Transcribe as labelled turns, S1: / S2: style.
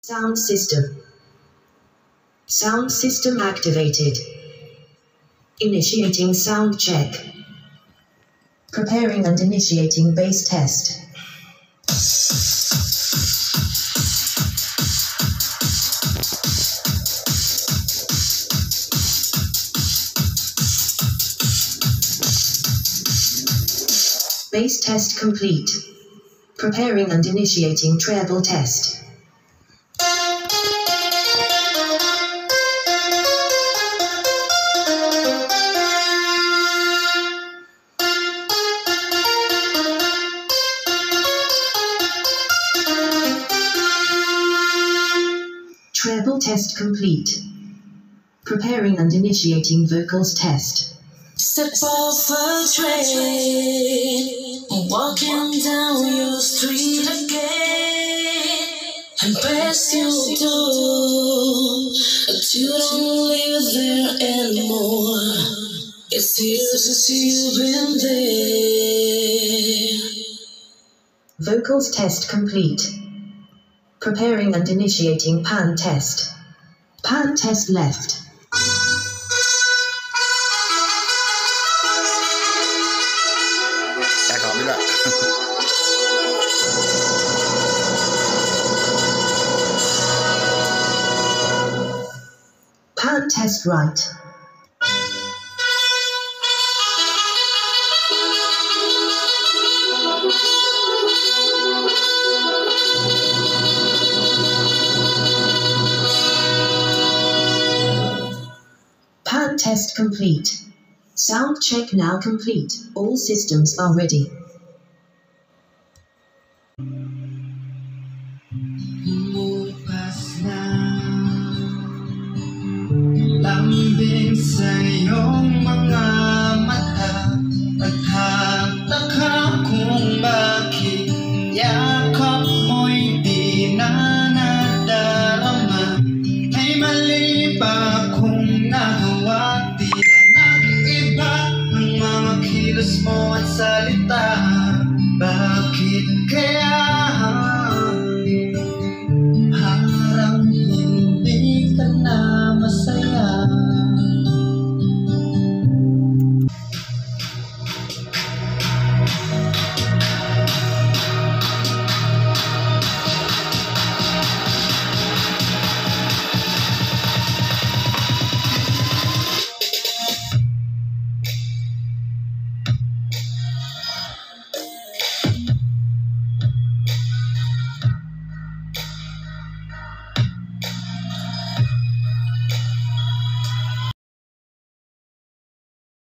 S1: Sound system. Sound system activated. Initiating sound check. Preparing and initiating bass test. Bass test complete. Preparing and initiating treble test. Treble test complete. Preparing and initiating vocals test.
S2: Step off a train, walking down your street again, and best you do, but you don't live there anymore. It feels as you've been there.
S1: Vocals test complete. Preparing and initiating pan test. Pan test left. Pan test right. Pan test complete. Sound check now complete. All systems are ready.
S3: Lambing sa iyong mga mata, nagtataka kung bakit yakap mo'y di na nadarama. Ay mali ba kung nagawa, di na nag-iba ang mga kilos mo at salita? Bakit kaya